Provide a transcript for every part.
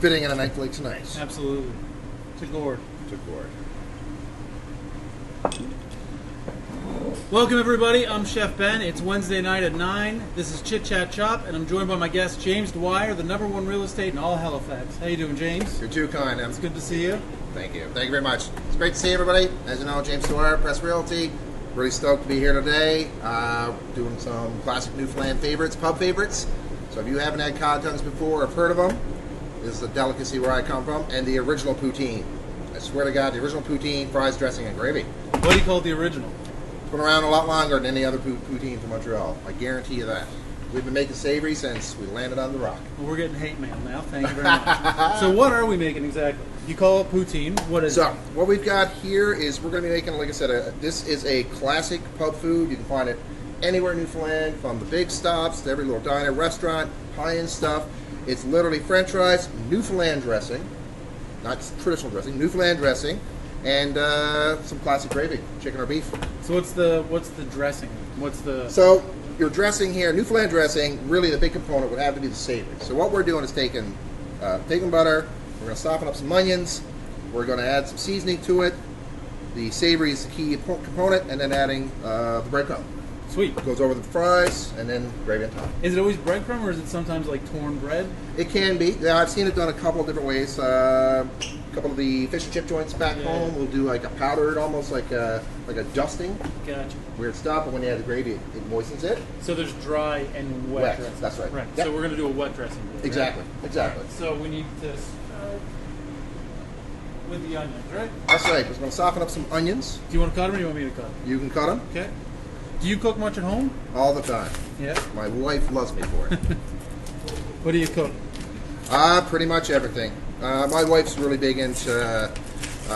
fitting in a night like tonight. Absolutely. To Gord. To Gord. Welcome everybody, I'm Chef Ben. It's Wednesday night at 9. This is Chit Chat Chop, and I'm joined by my guest, James Dwyer, the #1 real estate in all Halifax. How you doing, James? You're too kind. It's good to see you. Thank you. Thank you very much. It's great to see everybody. As you know, James Dwyer, Press Realty. Really stoked to be here today. Doing some classic Newfoundland favorites, pub favorites. So if you haven't had cod tongues before or have heard of them, this is a delicacy where I come from. And the original poutine. I swear to God, the original poutine, fries, dressing, and gravy. What do you call it, the original? It's been around a lot longer than any other poutine from Montreal. I guarantee you that. We've been making savory since we landed on the rock. Well, we're getting hate mail now. Thank you very much. So what are we making exactly? You call it poutine. What is it? So what we've got here is we're going to be making, like I said, this is a classic pub food. You can find it anywhere in Newfoundland, from the big stops to every little diner, restaurant, high-end stuff. It's literally French fries, Newfoundland dressing, not traditional dressing, Newfoundland dressing, and some classic gravy, chicken or beef. So what's the dressing? So your dressing here, Newfoundland dressing, really the big component would have to be the savory. So what we're doing is taking butter, we're going to soften up some onions, we're going to add some seasoning to it. The savory is the key component, and then adding the breadcrumb. Sweet. It goes over the fries, and then gravy on top. Is it always breadcrumb, or is it sometimes like torn bread? It can be. Yeah, I've seen it done a couple of different ways. A couple of the fish and chip joints back home will do like a powdered, almost like a dusting. Gotcha. Weird stuff, but when you add the gravy, it moistens it. So there's dry and wet dressing. That's right. Right. Yep. So we're going to do a wet dressing. Right? Exactly. Exactly. Right. So we need to start with the onions, right? That's right. We're going to soften up some onions. Do you want to cut them, or do you want me to cut them? You can cut them. Okay. Do you cook much at home? All the time. Yeah. My wife loves me for it. What do you cook? Pretty much everything. My wife's really big into,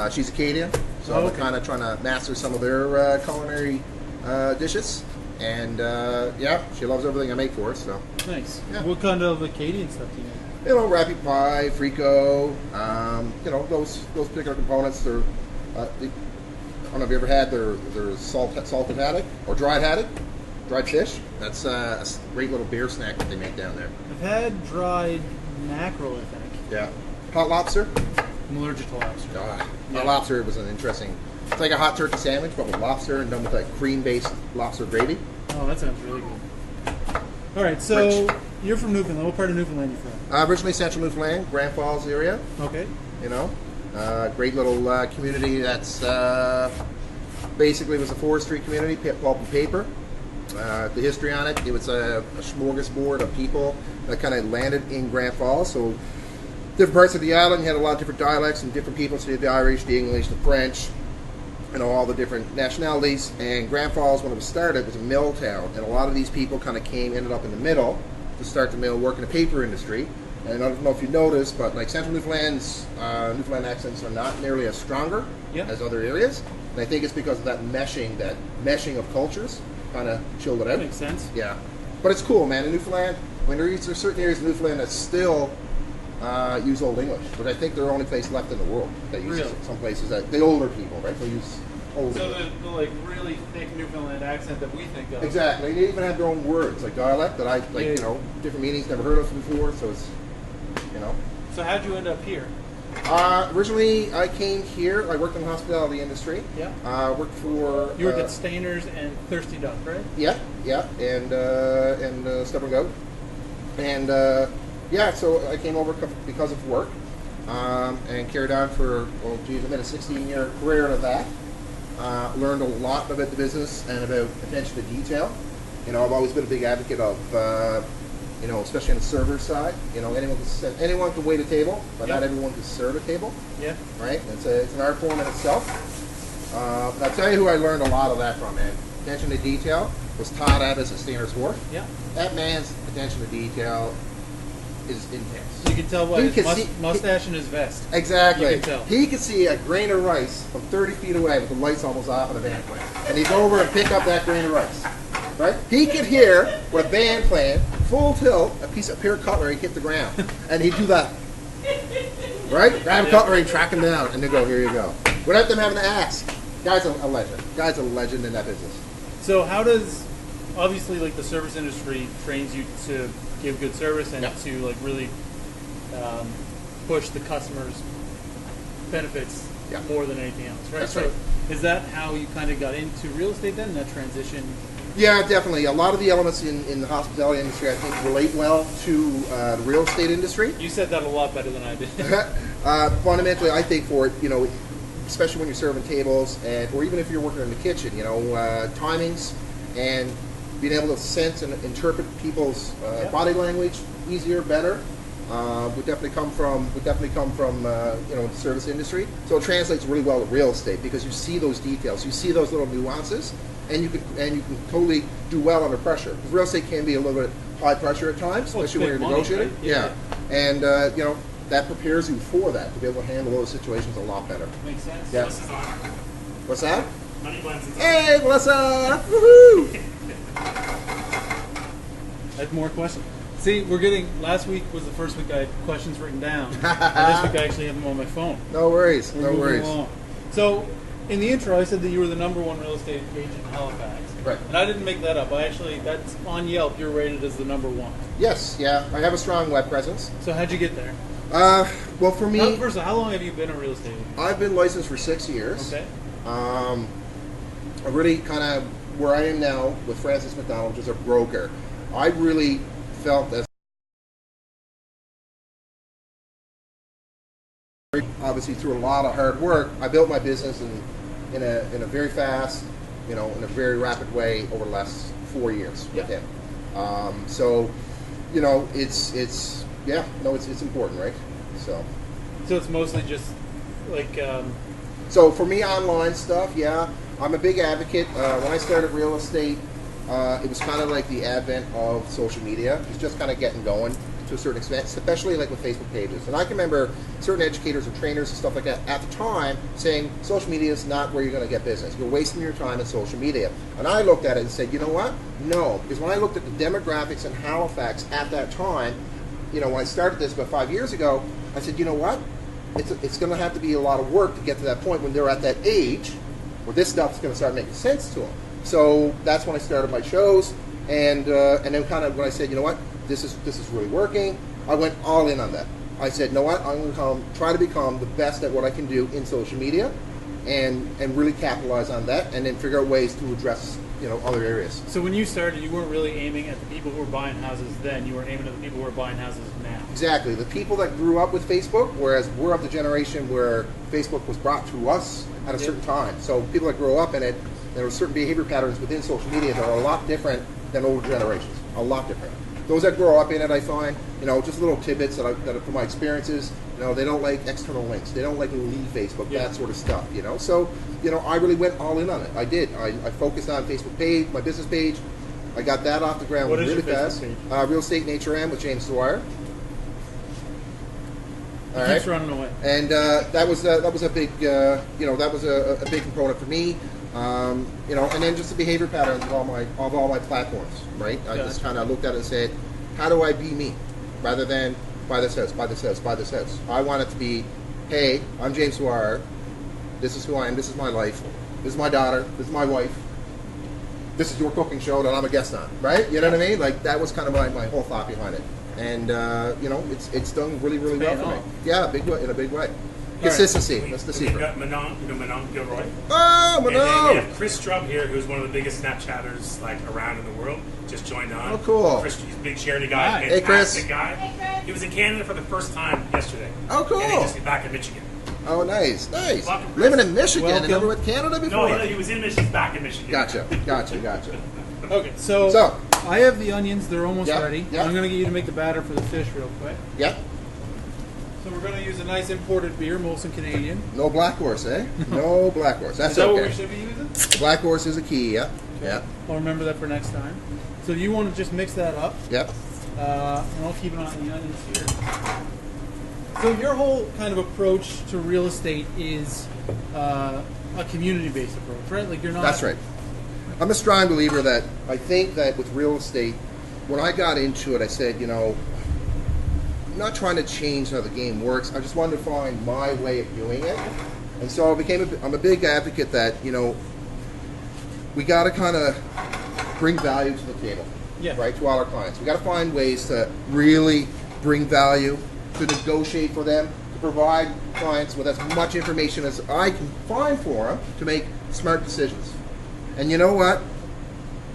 she's Acadian, so I'm kind of trying to master some of their culinary dishes. And yeah, she loves everything I make for her. So nice. Yeah. What kind of Acadian stuff do you make? You know, rappy pie, frico, you know, those particular components. They're, I don't know if you ever had their salted haddock or dried haddock, dried fish. That's a great little beer snack that they make down there. I've had dried mackerel, I think. Yeah. Hot lobster? I'm allergic to lobster. Hot lobster was an interesting, it's like a hot turkey sandwich, but with lobster and done with like cream-based lobster gravy. Oh, that sounds really good. All right, so you're from Newfoundland. What part of Newfoundland are you from? Originally Central Newfoundland, Grand Falls area. Okay. You know, great little community that's basically was a forestry community, pulp and paper. The history on it, it was a smorgasbord of people that kind of landed in Grand Falls. So different parts of the island, you had a lot of different dialects and different people. So you had the Irish, the English, the French, you know, all the different nationalities. And Grand Falls, when it was started, was a mill town. And a lot of these people kind of ended up in the middle to start the mill, work in the paper industry. And I don't know if you noticed, but like Central Newfoundland's Newfoundland accents are not nearly as stronger as other areas. And I think it's because of that meshing of cultures kind of chilled it out. That makes sense. Yeah. But it's cool, man. In Newfoundland, when there's certain areas of Newfoundland that still use Old English, but I think they're the only place left in the world that uses it. Some places, that the older people, right? They use Old English. So the like really thick Newfoundland accent that we think of. Exactly. They even have their own words, like dialect, that I, like, you know, different meanings, never heard of before, so it's, you know. So how'd you end up here? Originally, I came here. I worked in the hospitality industry. Yeah. Worked for. You worked at Stainer's and Thirsty Duck, right? Yeah, yeah, and Stubborn Goat, and yeah. So I came over because of work, and carried on for I've been a 16-year career out of that. Learned a lot about the business and about attention to detail. You know, I've always been a big advocate of. You know, especially on the server side, you know, anyone can wait a table, but not everyone can serve a table. Yeah. Right? It's an art form in itself. But I'll tell you who I learned a lot of that from, man. Attention to detail was Todd Abbas at Stainer's Wharf. Yeah. That man's attention to detail is intense. You can tell by his mustache and his vest. Exactly. You can tell. He could see a grain of rice from 30 feet away with the lights almost off in a van plant. And he'd go over and pick up that grain of rice. Right? He could hear with a band playing, full tilt, a pair of cutlery hit the ground. And he'd do that. Right? Grab a cutlery, track him down, and then go, here you go. Without them having to ask. Guy's a legend. Guy's a legend in that business. So how does, obviously, like the service industry trains you to give good service and to like really push the customer's benefits Yeah. more than anything else, right? That's So right. is that how you kind of got into real estate then, that transition? Yeah, definitely. A lot of the elements in the hospitality industry, I think, relate well to the real estate industry. You said that a lot better than I did. Fundamentally, I think for it, especially when you're serving tables, or even if you're working in the kitchen, timings and being able to sense and interpret people's body language easier, better, would definitely come from the service industry. So it translates really well to real estate because you see those details, you see those little nuances, and you can totally do well under pressure. Because real estate can be a little bit high pressure at times, Well, it's especially when you're big money, negotiating. right? Yeah. And that prepares you for that, to be able to handle those situations a lot better. Makes sense. Yeah. Melissa's on. What's that? Money Blends is on. Hey, Melissa! Woohoo! I have more questions. See, last week was the first week I had questions written down. And this week I actually have them on my phone. No worries, We're no moving worries. along. So, in the intro, I said that you were the #1 real estate agent in Halifax. Right. And I didn't make that up. That's on Yelp, you're rated as the #1. Yes, yeah, I have a strong web presence. So how'd you get there? Well, for me, First of all, how long have you been a real estate agent? I've been licensed for 6 years. Okay. I really kind of, where I am now with Francis McDonald, which is a broker, I really felt that obviously through a lot of hard work, I built my business in a very fast, in a very rapid way over the last 4 years with him. So, it's important, right? So it's mostly just like, So for me, online stuff, yeah, I'm a big advocate. When I started real estate, it was kind of like the advent of social media. It was just kind of getting going to a certain extent, especially like with Facebook pages. And I can remember certain educators and trainers and stuff like that at the time saying social media is not where you're going to get business. You're wasting your time in social media. And I looked at it and said, you know what? No, because when I looked at the demographics in Halifax at that time, when I started this about 5 years ago, I said, you know what? It's going to have to be a lot of work to get to that point when they're at that age where this stuff's going to start making sense to them. So that's when I started my shows, and then kind of when I said, you know what, this is really working, I went all in on that. I said, you know what, I'm going to try to become the best at what I can do in social media, and really capitalize on that, and then figure out ways to address other areas. so when you started, you weren't really aiming at the people who were buying houses then, you were aiming at the people who are buying houses now. Exactly. The people that grew up with Facebook, whereas we're of the generation where Facebook was brought to us at a certain time. So people that grow up in it, there are certain behavior patterns within social media that are a lot different than older generations. A lot different. Those that grow up in it, I find, just little tidbits that are from my experiences. They don't like external links. They don't like to leave Facebook, that sort of stuff. So, I really went all in on it. I did. I focused on Facebook page, my business page. I got that off the ground What is really your Facebook fast. page? Real Estate NHRM with James Dwyer. It keeps running away. And that was a big a big component for me. And then just the behavior patterns of all my platforms, right? I just kind of looked at it and said, how do I be me, rather than buy this house, buy this house, buy this house. I want it to be, hey, I'm James Dwyer. This is who I am. This is my life. This is my daughter. This is my wife. This is your cooking show that I'm a guest on, right? You know what I mean? Like that was kind of my whole thought behind it. And it's done really, really well for me. Yeah, in a big way. Consistency. That's the secret. We've got Manon Gilroy. Oh, And then we Manon! have Chris Strub here, who's one of the biggest Snapchatters around in the world. Just joined on. Oh, cool. Chris, he's a big charity guy. Hi. Hey, Chris. Fantastic guy. Hey, Chris. He was in Canada for the first time yesterday. Oh, cool. And he just got back in Michigan. Oh, nice. Welcome, Chris. Living in Michigan and Welcome. never with Canada before. No, he was in Michigan. He's back in Michigan. Gotcha. Okay, so I have the onions. They're almost Yep, ready. yep. I'm going to get you to make the batter for the fish real quick. Yep. So we're going to use a nice imported beer, Molson Canadian. No Black Horse, eh? No Black Horse. That's Is that okay. what we should be using? Black Horse is a key, yeah. Yeah. I'll remember that for next time. So you want to just mix that up. Yep. And I'll keep an eye on the onions here. So your whole kind of approach to real estate is a community-based approach, right? Like you're not. That's right. I'm a strong believer that I think that with real estate, when I got into it, I said, I'm not trying to change how the game works. I just wanted to find my way of doing it. And so I'm a big advocate that, we got to kind of bring value to the table, Yeah. right, to all our clients. We got to find ways to really bring value to negotiate for them, to provide clients with as much information as I can find for them to make smart decisions. And you know what?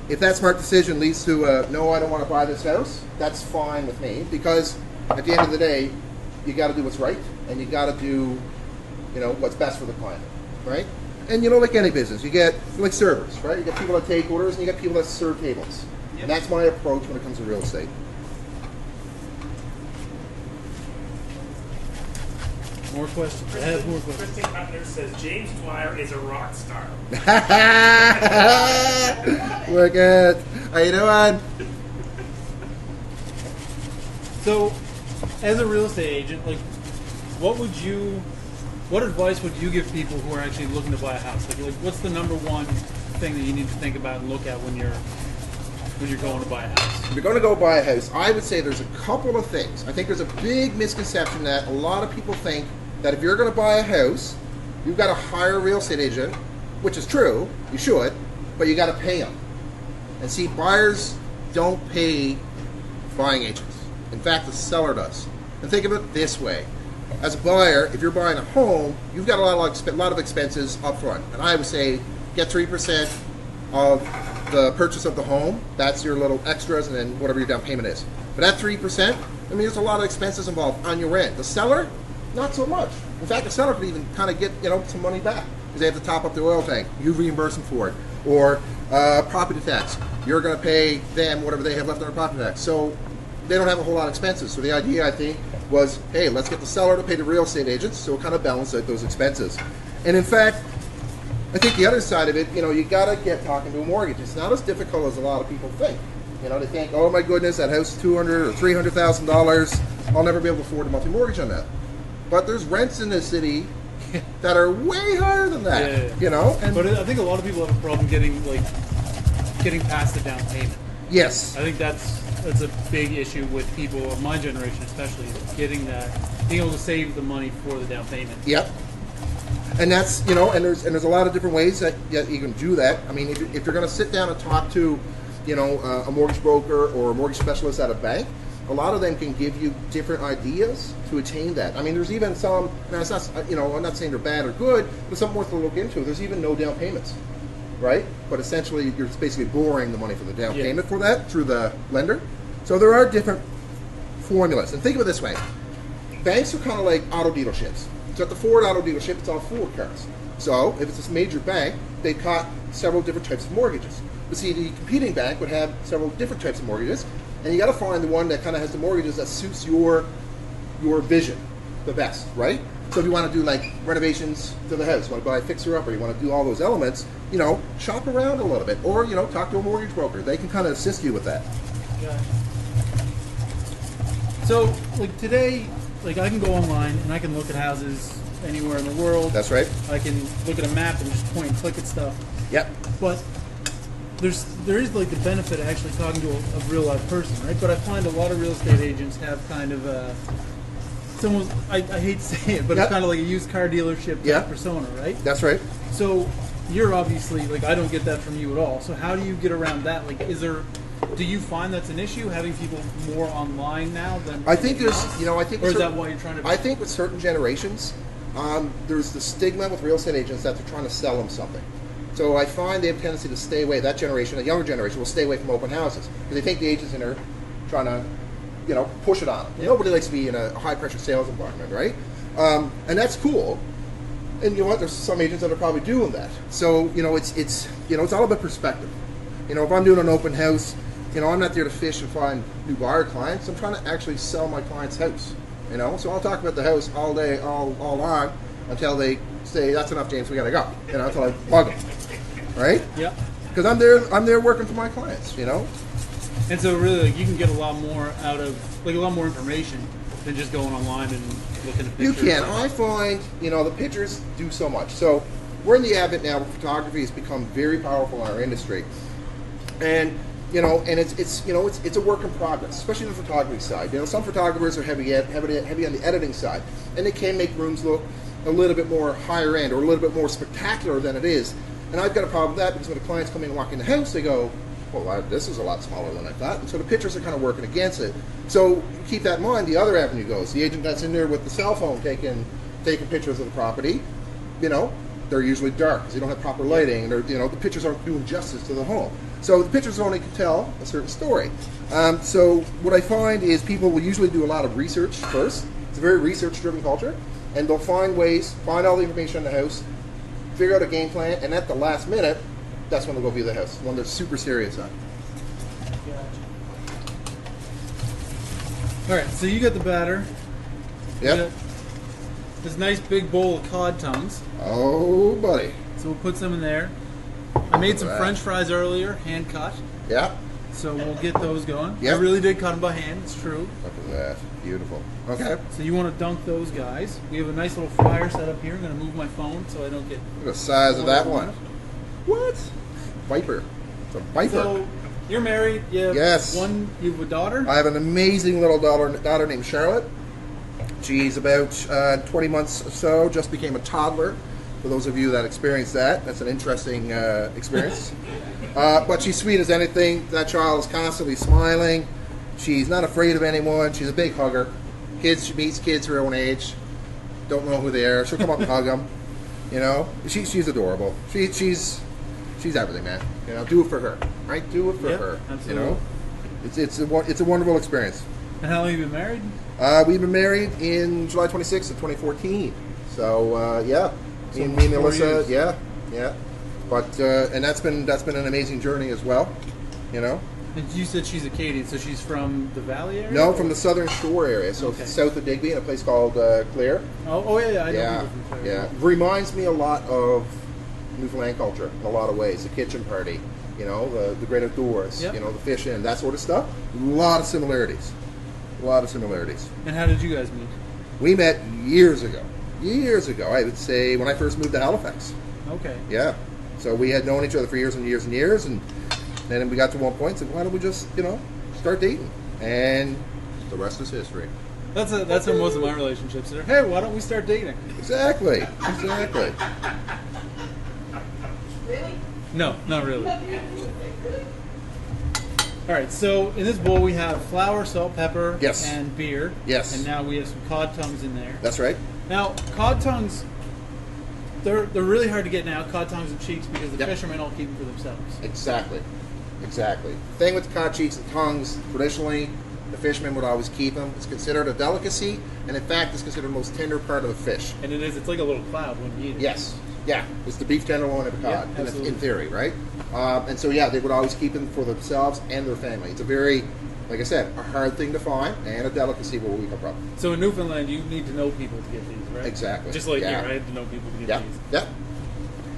If that smart decision leads to no, I don't want to buy this house, that's fine with me, because at the end of the day, you got to do what's right, and you got to do, what's best for the client, right? And like any business, you get like servers, right? You get people that take orders, and you get people that serve tables. Yep. And that's my approach when it comes to real estate. More questions. I have more questions. Kristen Cutler says James Dwyer is a rock star. Look at, how you doing? So, as a real estate agent, like, what advice would you give people who are actually looking to buy a house? Like, what's the number one thing that you need to think about and look at when you're going to buy a house? If you're going to go buy a house, I would say there's a couple of things. I think there's a big misconception that a lot of people think that if you're going to buy a house, you've got to hire a real estate agent, which is true, you should, but you got to pay them. And see, buyers don't pay buying agents. In fact, the seller does. And think of it this way. As a buyer, if you're buying a home, you've got a lot of expenses up front. And I would say get 3% of the purchase of the home. That's your little extras, and then whatever your down payment is. But at 3%, there's a lot of expenses involved on your end. The seller, not so much. In fact, the seller could even kind of get some money back because they have to top up their oil tank. You reimburse them for it. Or property tax. You're going to pay them whatever they have left on their property tax. So they don't have a whole lot of expenses. So the idea, I think, was, hey, let's get the seller to pay the real estate agents so it kind of balance out those expenses. And in fact, I think the other side of it, you got to get talking to a mortgage. It's not as difficult as a lot of people think. They think, oh my goodness, that house is $200,000 or $300,000. I'll never be able to afford a monthly mortgage on that. But there's rents in this city that are way higher than that. Yeah. And but I think a lot of people have a problem getting past the down payment. Yes. I think that's a big issue with people of my generation, especially, is being able to save the money for the down payment. Yep. And that's and there's a lot of different ways that you can do that. I mean, if you're going to sit down and talk to a mortgage broker or a mortgage specialist at a bank, a lot of them can give you different ideas to attain that. I mean, there's even some. Now, it's not. I'm not saying they're bad or good, but something worth to look into. There's even no down payments, right? But essentially, you're basically borrowing the money for the down payment for that through the lender. So there are different formulas. And think of it this way: banks are kind of like auto dealerships. So at the Ford auto dealership, it's all Ford cars. So if it's this major bank, they've got several different types of mortgages. But see, the competing bank would have several different types of mortgages, and you got to find the one that kind of has the mortgages that suits your vision the best, right? So if you want to do like renovations to the house, want to buy a fixer-upper, you want to do all those elements, shop around a little bit, or talk to a mortgage broker. They can kind of assist you with that. Yeah. So like today, like I can go online and I can look at houses anywhere in the world. That's right. I can look at a map and just point and click at stuff. Yep. But there is like the benefit of actually talking to a real live person, right? But I find a lot of real estate agents have kind of I hate to say it, but it's kind of like a used car dealership type persona, right? That's right. So you're obviously like, I don't get that from you at all. So how do you get around that? Like, do you find that's an issue, having people more online now than I think there's, I think, or is that why you're trying to? I think with certain generations, there's the stigma with real estate agents that they're trying to sell them something. So I find they have a tendency to stay away. That generation, the younger generation, will stay away from open houses because they think the agents in there trying to, push it on them. Nobody likes to be in a high-pressure sales environment, right? And that's cool. And you know what? There's some agents that are probably doing that. So it's all about perspective. If I'm doing an open house, I'm not there to fish and find new buyer clients. I'm trying to actually sell my client's house. So I'll talk about the house all day, all on, until they say that's enough, James. We gotta go. Until I bug them, right? Yeah. Because I'm there working for my clients. And so really, like, you can get a lot more out of a lot more information than just going online and looking at pictures. You can. I find the pictures do so much. So we're in the advent now where photography has become very powerful in our industry, and it's a work in progress, especially on the photography side. Some photographers are heavy on the editing side, and they can make rooms look a little bit more higher end or a little bit more spectacular than it is. And I've got a problem with that because when the clients come in and walk in the house, they go, well, this is a lot smaller than I thought. And so the pictures are kind of working against it. So keep that in mind. The other avenue goes. The agent that's in there with the cell phone taking pictures of the property, they're usually dark because they don't have proper lighting, and the pictures aren't doing justice to the home. So the pictures only can tell a certain story. So what I find is people will usually do a lot of research first. It's a very research-driven culture, and they'll find all the information in the house, figure out a game plan, and at the last minute, that's when they'll go view the house, when they're super serious on it. All right, so you got the batter. Yep. This nice big bowl of cod tongues. Oh, buddy. So we'll put some in there. I made some French fries earlier, hand cut. Yeah. So we'll get those going. Yep. I really did cut them by hand, it's true. Look at that. Beautiful. Okay. So you want to dunk those guys. We have a nice little fryer set up here. I'm going to move my phone so I don't get... Look at the size of that one. What? Viper. It's a Viper. So you're married. You have Yes. You have a daughter? I have an amazing little daughter named Charlotte. She's about 20 months or so, just became a toddler. For those of you that experienced that, that's an interesting experience. But she's sweet as anything. That child is constantly smiling. She's not afraid of anyone. She's a big hugger. She meets kids her own age. Don't know who they are. She'll come up and hug them. She's adorable. She's everything, man. Do it for her, right? Do it for her. Absolutely. It's a wonderful experience. And how long have you been married? We've been married in July 26th of 2014. So yeah, So me and 4 Melissa, years. yeah. But and that's been an amazing journey as well. And you said she's Acadian, so she's from the Valley area? No, from the Southern Shore area, so Okay. south of Digby, in a place called Clare. Oh yeah, I know Yeah, people from Clare. yeah. Reminds me a lot of Newfoundland culture in a lot of ways. The kitchen party, the great outdoors, Yep. the fishing, that sort of stuff. A lot of similarities. And how did you guys meet? We met years ago. I would say when I first moved to Halifax. Okay. Yeah. So we had known each other for years and years and years, and then we got to one point and said, why don't we just, start dating? And the rest is history. That's how most of my relationships are. Hey, why don't we start dating? Exactly. Really? No, not really. All right, so in this bowl we have flour, salt, pepper, Yes. and beer. Yes. And now we have some cod tongues in there. That's right. Now, cod tongues, they're really hard to get now, cod tongues and cheeks, because the Yep. fishermen all keep them for themselves. Exactly. The thing with cod cheeks and tongues, traditionally, the fishermen would always keep them. It's considered a delicacy, and in fact, it's considered the most tender part of the fish. And it is, it's like a little cloud when you eat it. Yes. Yeah. It's the beef tenderloin of a Yeah, cod, absolutely. in theory, right? And so, yeah, they would always keep them for themselves and their family. It's a very, like I said, a hard thing to find and a delicacy where we come from. So in Newfoundland, you need to know people to get these, right? Exactly. Just like Yeah. here, I had to know people to get Yeah. these. Yeah.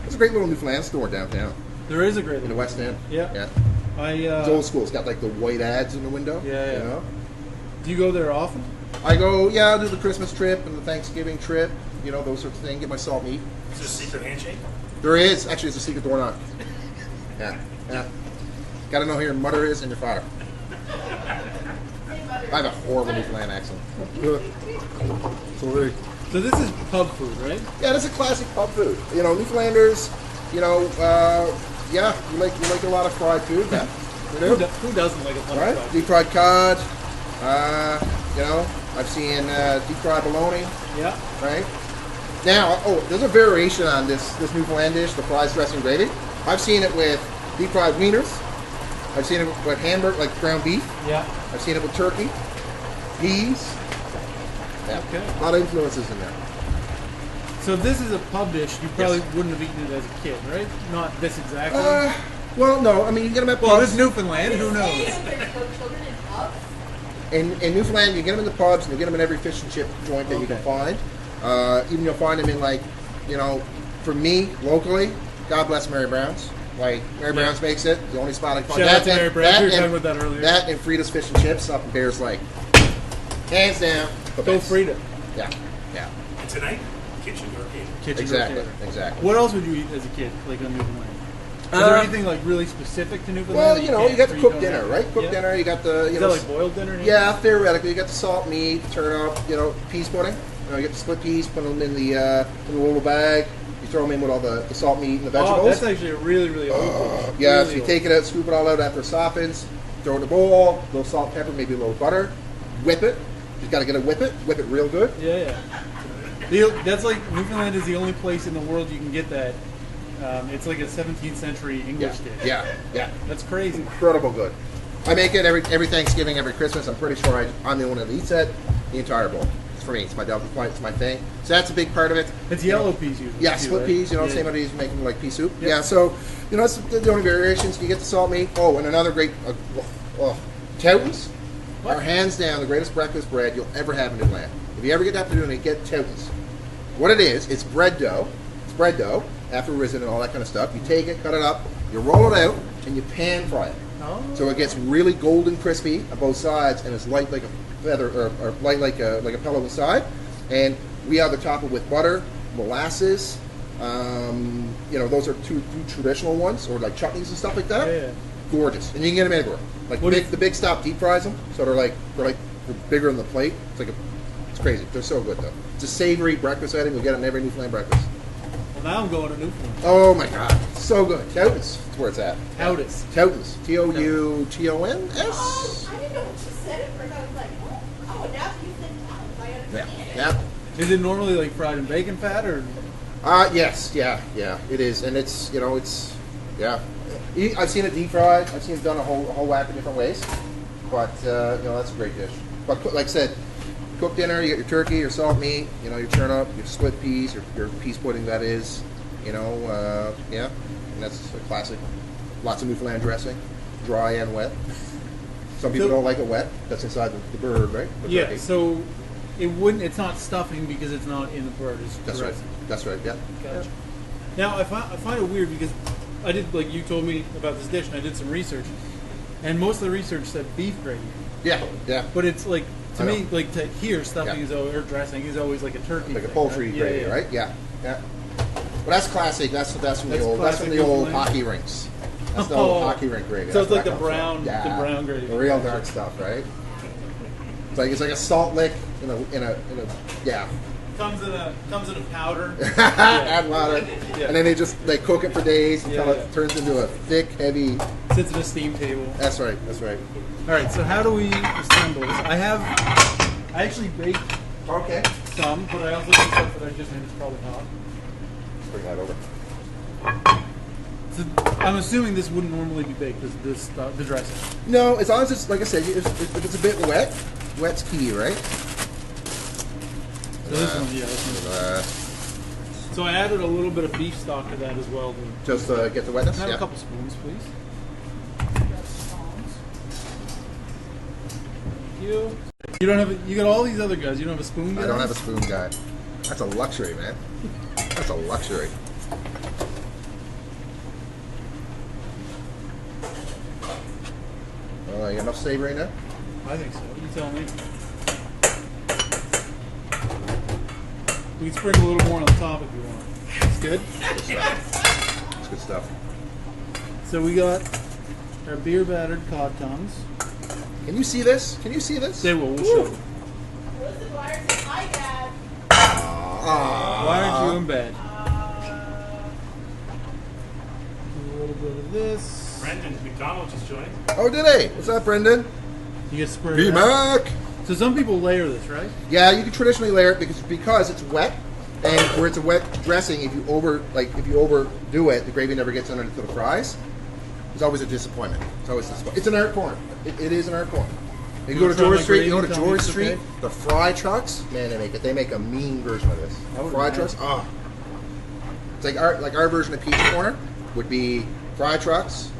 There's a great little Newfoundland store downtown There is a great in the little West End. Yeah. Yeah. It's It's old school. It's got like the white ads in the window. Yeah. Do you go there often? I go, I'll do the Christmas trip and the Thanksgiving trip, those sorts of things, get my salt meat. Is there a secret handshake? There is. Actually, it's a secret door knock. Yeah. Got to know who your mother is and your father. I have a horrible Newfoundland accent. Sorry. So this is pub food, right? Yeah, this is classic pub food. Newfoundlanders, yeah, we like a lot of fried food, man. Who doesn't like a pub Right? food? Deep fried cod. I've seen deep fried bologna. Yeah. Right? Now, there's a variation on this Newfoundland dish, the fries, dressing, gravy. I've seen it with deep fried wieners. I've seen it with hamburger, like ground beef. Yeah. I've seen it with turkey, peas. Yeah. Okay. A lot of influences in there. So if this is a pub dish, you probably wouldn't have eaten it as a kid, right? Not this exactly. Well, no. I mean, you get them at well, pubs. this is Newfoundland. Who knows? There's no children in pubs? In Newfoundland, you get them in the pubs, and you get them in every fish and chip joint that you can find. Even you'll find them in, like, for me, locally, God bless Mary Brown's. Like, Mary Brown's makes it. The only spot I can find. Shout out to Mary Brown's. We were talking about that earlier. That and Frida's Fish and Chips up in Bears Lake. Hands down. the Go best. Frida. Yeah, yeah. And tonight, kitchen or arcade. Kitchen Exactly, rotator. exactly. What else would you eat as a kid, like on Newfoundland? Is there anything like really specific to Newfoundland? Well, that you got the or cooked don't dinner, have? right? Cooked Yeah. dinner. You got the Is that like boiled dinner? yeah, theoretically, you got the salt meat, turnip, peas pudding. You get the split peas, put them in the little bag. You throw them in with all the salt meat and the Oh, vegetables. that's actually a really, really old dish. Yeah, Really so you old. take it out, scoop it all out after it softens, throw it in a bowl, a little salt, pepper, maybe a little butter, whip it. You got to get it whip it real good. Yeah. That's like Newfoundland is the only place in the world you can get that. It's like a 17th century English dish. Yeah. That's crazy. Incredible good. I make it every Thanksgiving, every Christmas. I'm pretty sure I'm the one that eats it. The entire bowl. It's for me. It's my thing. So that's a big part of it. It's yellow peas usually. Yeah, too, split right? peas. Yeah. Same idea as making like pea soup. Yep. Yeah. So that's the only variations. You get the salt meat. Oh, and another great Toutons are hands down the greatest breakfast bread you'll ever have in Newfoundland. If you ever get the opportunity, get Toutons. What it is, it's bread dough. It's bread dough after risen and all that kind of stuff. You take it, cut it up, you roll it out, and you pan fry it. Oh. So it gets really golden crispy on both sides, and it's light like a feather, or light like a pillow inside. And we either top it with butter, molasses. Those are two traditional ones, or like chutneys and stuff like that. Yeah. Gorgeous, and you can get them anywhere. Like the big stop deep fries them, so they're bigger on the plate. It's crazy. They're so good though. It's a savory breakfast item. You'll get it in every Newfoundland breakfast. Well, now I'm going to Newfoundland. Oh my god, so good. Toutons, that's where it's at. Toutons. Toutons. Toutons. Oh, I didn't know what you said at first. I was like, oh, now you said Toutons. I understand. Yeah. Is it normally like fried in bacon fat or? Yes, yeah, it is, and it's yeah. I've seen it deep fried. I've seen it done a whole whack of different ways, but that's a great dish. But like I said, cooked dinner, you get your turkey, your salt meat, your turnip, your split peas, your peas pudding that is, and that's a classic. Lots of Newfoundland dressing, dry and wet. Some people don't like it wet. That's inside the bird, right? The Yeah. turkey. So it's not stuffing because it's not in the bird. It's That's right. dressing. That's right. Yeah. Gotcha. Now I find it weird because I did, like you told me about this dish, and I did some research, and most of the research said beef gravy. Yeah. But it's like to I me, know. like to hear stuffing Yeah. is always, or dressing is always like a turkey, Like a thing, poultry right? gravy, right? Yeah. But that's classic. That's from the old. That's from classic the old Newfoundland. hockey rinks. That's the old hockey rink gravy. So That's it's like where the that comes from. brown, the brown gravy. The real dark stuff, right? It's like a salt lick in a yeah. Comes in a powder. Add water, Yeah. and then they cook it for days until Yeah, it turns into a thick, heavy. Sits in a steam table. That's right. That's right. All right. So how do we assemble this? I actually baked Okay. some, but I also did stuff that I just made. It's probably not. Bring that over. So I'm assuming this wouldn't normally be baked. The dressing. No, as long as it's like I said, if it's a bit wet, wet's key, right? So this one, yeah. This one. So I added a little bit of beef stock to that as well. Just get the wetness. Can I have Yeah. a couple spoons, please? Thank you. You don't have. You got all these other guys. You don't have a spoon. I guy? don't have a spoon guy. That's a luxury, man. That's a luxury. You got enough savory now? I think so. You tell me. We can sprinkle a little more on the top if you want. It's good. It's good stuff. So we got our beer battered cod tongues. Can you see this? Can you see this? They will. We'll show you. Listen, Dwyer said, hi, Dad. Why aren't you in bed? A little bit of this. Brendan McDonald just joined. Oh, did they? What's up, Brendan? You get spread. B-Mac! So some people layer this, right? Yeah, you can traditionally layer it because it's wet, and where it's a wet dressing, if you overdo it, the gravy never gets underneath the fries. It's always a disappointment. It's an art form. It is an art form. If you go to try George my Street, gravy, you go to tell me George it's Street, okay? the fry trucks, man, they make a mean version of this. I would Fry imagine. trucks, it's like our version of Pizza Corner would be fry trucks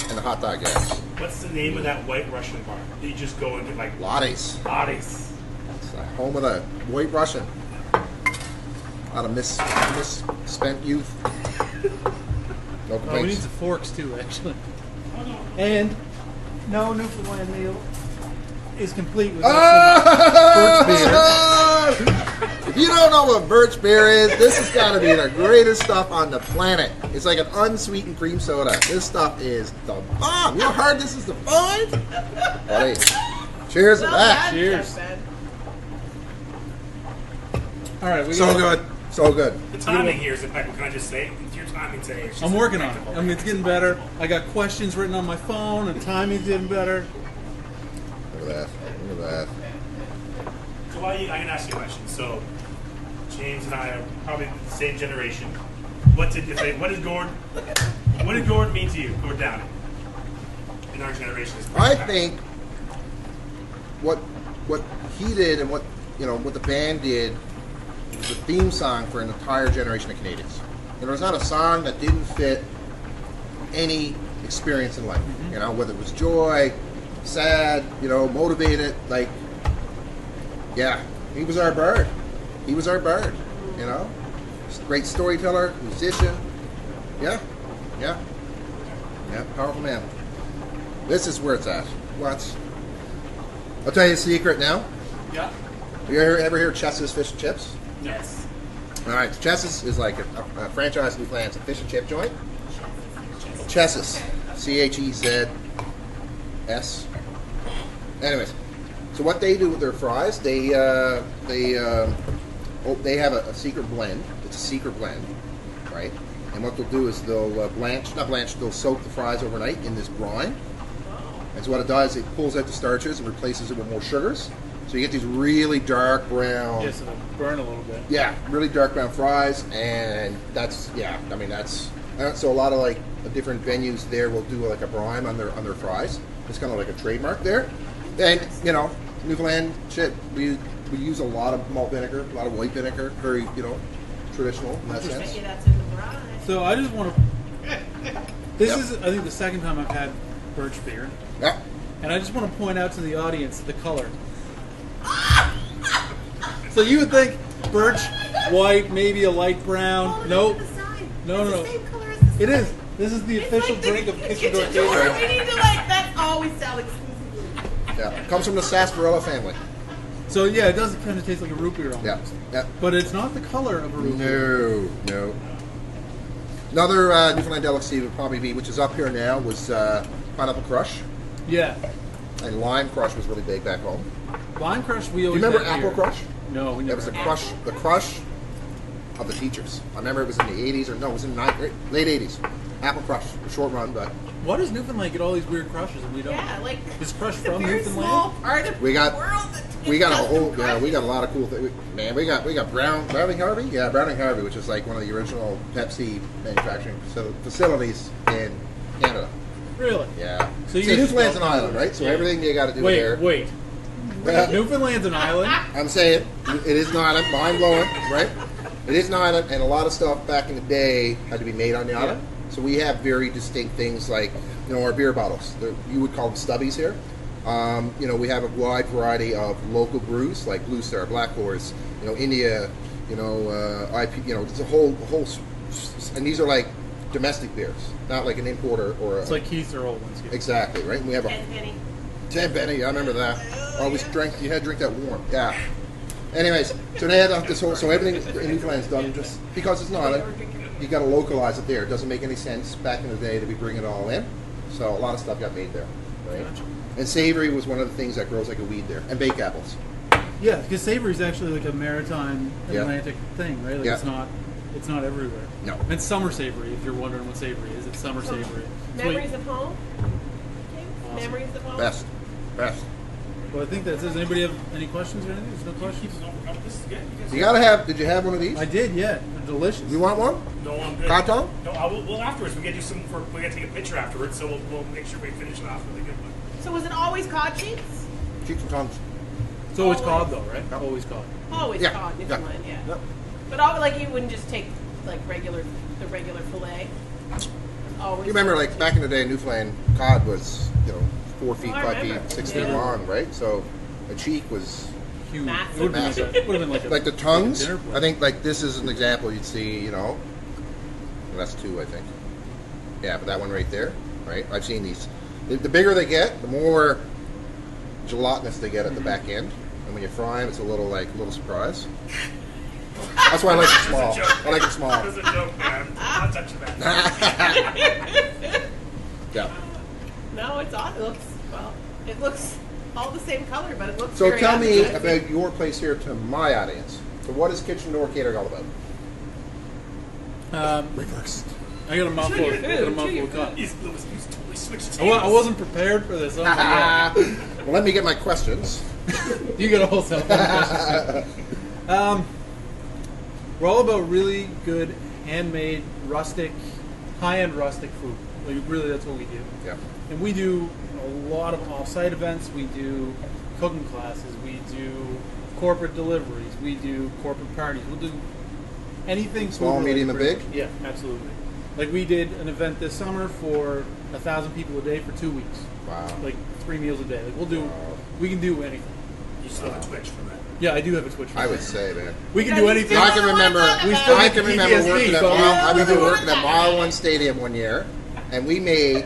and the hot dog guys. What's the name of that White Russian bar? You just go and get like Lottes. Lottes. It's the home of the White Russian. A lot of misspent youth. No Oh, we need complaints. some forks too, actually. And no Newfoundland meal is complete without some birch If you don't know what birch beer is, this has got to be the greatest stuff on the planet. It's like an unsweetened cream soda. This stuff is the bomb. You know how hard this is to find? Buddy, cheers to that. Cheers. All right, we So got good. So good. The timing here is impeccable. Can I just say, your timing today is just I'm working on it. impeccable. I mean, it's getting better. I got questions written on my phone, and timing's getting better. Look at that. Look at that. So I'm going to ask you a question. So James and I are probably the same generation. What did Gord mean to you, Gord Downie? In our generation, I think what he did and what the band did was a theme song for an entire generation of Canadians. There was not a song that didn't fit any experience in life. Whether it was joy, sad, motivated. Like, yeah, he was our bird. He was our bird. Great storyteller, musician. Yeah, powerful man. This is where it's at. What? I'll tell you a secret now. Yeah. You ever hear Chess's Fish and Chips? Yes. All right, Chess's is like a franchise in Newfoundland. It's a fish and chip joint. Chess's, CHEZS. Anyways, so what they do with their fries, they have a secret blend. It's a secret blend, right? And what they'll do is they'll they'll soak the fries overnight in this brine. And so what it does, it pulls out the starches and replaces it with more sugars. So you get these really dark brown. Yes, it'll burn a little bit. Yeah, really dark brown fries, and that's so a lot of like the different venues there will do like a brine on their fries. It's kind of like a trademark there. And Newfoundland shit, we use a lot of malt vinegar, a lot of white vinegar, very traditional in that sense. Maybe that's in the brine. So I just want to. This Yep. is, I think, the second time I've had birch beer, Yeah. and I just want to point out to the audience the color. So you would think birch, white, maybe a light brown. Nope. No. The same color as the It sign. is. This is the It's official like the drink of Kitchen Door Kitchen Door. Catering. We need to that's all we sell exclusively. Yeah. Comes from the sarsaparilla family. So yeah, it does kind of taste like a root beer almost. Yeah. Yeah. But it's not the color of a root beer. No. Another Newfoundland delicacy would probably be, which is up here now, was pineapple crush. Yeah. And lime crush was really big back home. Lime crush we Do you always remember had apple here. crush? No, we That never was had the crush of the teachers. I remember it was in the 80s, it was in the late 80s. Apple crush, a short run, but Why does Newfoundland get all these weird crushes and we don't? Yeah, like Is crush it's a from very Newfoundland? small part of We got- the world. we got a lot of cool things. Man, we got Browning Harvey? Yeah, Browning Harvey, which is like one of the original Pepsi manufacturing facilities in Canada. Really? Yeah. So you See, just Newfoundland's an don't- island, right? So Yeah. everything you got to do there. Wait. Newfoundland's an island? I'm saying it is an island, mind blowing, right? It is an island, and a lot of stuff back in the day had to be made on the island. So we have very distinct things like, our beer bottles. You would call them stubbies here. We have a wide variety of local brews like Blue Star, Black Horse, India, IP. It's a whole, and these are like domestic beers, not like an importer or. It's like Keith's or old ones. Exactly right. And we have a 10 penny. 10 penny. I remember that. Always drank. You had to drink that warm. Yeah. Anyways, so they had this whole. So everything in Newfoundland is done just because it's not. You got to localize it there. It doesn't make any sense back in the day to be bringing it all in. So a lot of stuff got made there, right? Gotcha. And savory was one of the things that grows like a weed there, and baked apples. Yeah, because savory is actually like a maritime Yeah. Atlantic thing, right? Like Yeah. it's not everywhere. No. And it's summer savory. If you're wondering what savory is, it's summer savory. It's what- Memories of home. Awesome. Memories of home. Best. Well, I think that's it. Does anybody have any questions or anything? There's no questions. This is good. You gotta have. Did you have one of these? I did, yeah. They're delicious. You want one? No, I'm good. Hot dog? No, well, afterwards we gotta do some. We gotta take a picture afterwards, so we'll make sure we finish it off really good. So was it always cod cheeks? Cheeks and tongues. It's always Always. cod, though, right? Yep. Always cod. Always Yeah, cod, yeah. Newfoundland, yeah. Yep. But you wouldn't just take like the regular fillet. Always. You remember, like back in the day, Newfoundland cod was 4 feet, Oh, I 5 feet, remember. 6 feet Yeah. long, right? So a cheek was Huge. Massive. It would have been like a like the tongues. dinner plate. I think like this is an example you'd see. Well, that's 2, I think. Yeah, but that one right there, right? I've seen these. The bigger they get, the more gelatinous they get at the back end, and when you fry them, it's a little surprise. That's why I like it small. That's a joke. I like it small. That's a joke, man. I'm not touching that. Yeah. No, it's odd. It looks all the same color, but it looks. So very tell me appetizing. about your place here to my audience. So what is Kitchen Door Catering all about? Reverse. I got a mouthful of coffee. He's totally switched I wasn't prepared for this. Oh my God. Well, let me get my questions. You got a whole set of questions. We're all about really good, handmade, rustic, high-end rustic food. Like, really, that's what we do. Yeah. And we do a lot of off-site events. We do cooking classes. We do corporate deliveries. We do corporate parties. We'll do anything. Small, medium, and big? Yeah, absolutely. Like, we did an event this summer for 1,000 people a day for 2 weeks. Wow. Like 3 meals a day. Like, we can do anything. You still have a Twitch from that. Yeah, I do have a Twitch. I would say, man. We can do anything. I can remember. We still I get can the remember PTSD, working at but I we remember do it. working at Mile One Stadium one year, and we made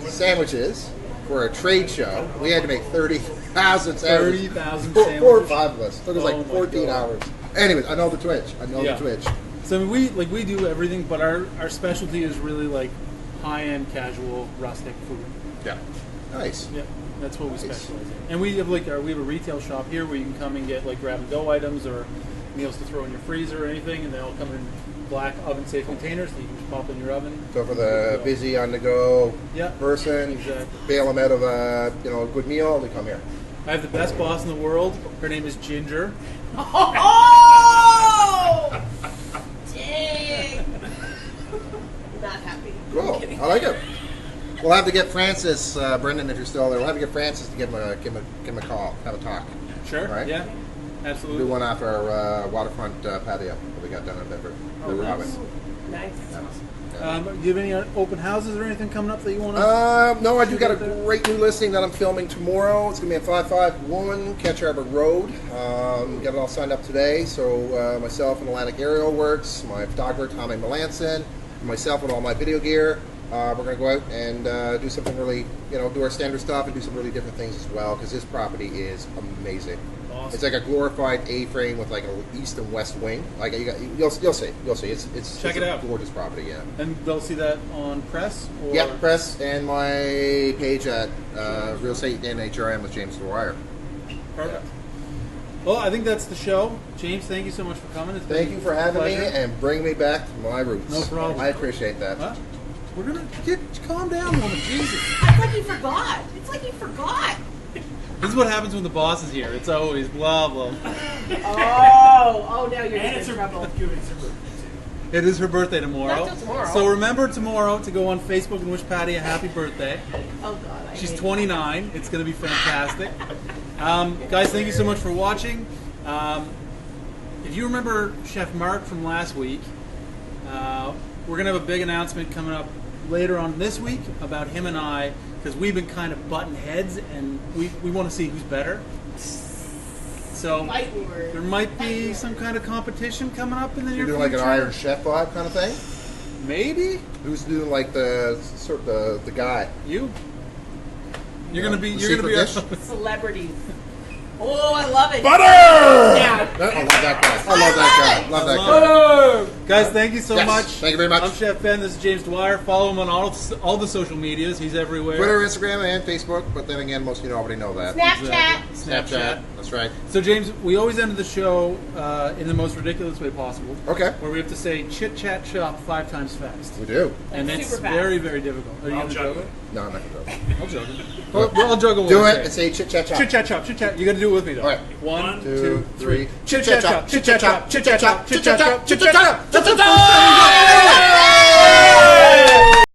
sandwiches for a trade show. We had to make 30,000 sandwiches. 30,000 4 or sandwiches. 5 of us. It took us Oh like my 14 God. hours. Anyways, I know the Twitch. Yeah. The Twitch. So we do everything, but our specialty is really like high-end, casual, rustic food. Yeah. Nice. Yeah, that's what we specialize in. And we have we have a retail shop here where you can come and get like grab and go items or meals to throw in your freezer or anything, and they all come in black oven-safe containers that you can just pop in your oven. So for the busy on-the-go Yeah. person, Exactly. bail them out of a good meal, they come here. I have the best boss in the world. Her name is Ginger. Oh! Dang. Not happy. Cool. I like it. We'll have to get Francis, Brendan, if you're still there. We'll have to get Francis to give him a call, have a talk. Sure. Right. Yeah. We'll Absolutely. do one off our waterfront patio that we got down in Bedford. Oh, nice. Nice. Do you have any open houses or anything coming up that you want to? No, I do got a great new listing that I'm filming tomorrow. It's going to be at 551 Catch Harbor Road. Got it all signed up today. So myself and Atlantic Aerial Works, my photographer Tommy Melanson, and myself with all my video gear. We're going to go out and do something really, do our standard stuff and do some really different things as well, because this property is amazing. Awesome. It's like a glorified A-frame with like an east and west wing. Like you'll see. It's Check it a out. gorgeous property. Yeah. And they'll see that on Press? Or? Yep, Press and my page at Real Estate and HRM with James Dwyer. Perfect. Well, I think that's the show. James, thank you so much for coming. Thank you for having me and bringing me back to my roots. No problem. I appreciate that. What? We're going to calm down, woman. Jesus. It's like he forgot. It's like he forgot. This is what happens when the boss is here. It's always blah, blah. Oh, now you're And it's in her trouble. It is her birthday tomorrow. Not till tomorrow. So remember tomorrow to go on Facebook and wish Patty a happy birthday. Oh, God. She's 29. It's going to be fantastic. Guys, thank you so much for watching. If you remember Chef Mark from last week, we're going to have a big announcement coming up later on this week about him and I, because we've been kind of butting heads and we want to see who's better. So Fighting word. there might be some kind of competition coming up in the near You're future. doing like an Iron Chef vibe kind of thing. Maybe Who's doing like the guy? you. You're Yeah. gonna be. The You're gonna be. secret dish? Celebrities. Oh, I love it. Butter! Yeah. I love that guy. I love that guy. Love that guy. Guys, thank you so Yes, much. thank you very much. I'm Chef Ben. This is James Dwyer. Follow him on all the social medias. He's everywhere. Twitter, Instagram, and Facebook. But then again, most of you already know that. Snapchat. Snapchat. That's right. So James, we always end the show in the most ridiculous way possible. Okay. Where we have to say chit chat shop 5 times fast. We do. And That's it's super fast. very, very difficult. Are you I'll gonna juggle juggle? it. No, I'm not gonna do I'll juggle. We'll all juggle. Do one it and say chit chat chop. Chit chat shop. Chit chat. You got to do it with me though. All right. 1, 2, 2, 3. 3. Chit chat shop. Chit chat shop. Chit chat shop. Chit chat shop. Chit chat shop. Chit chat chop.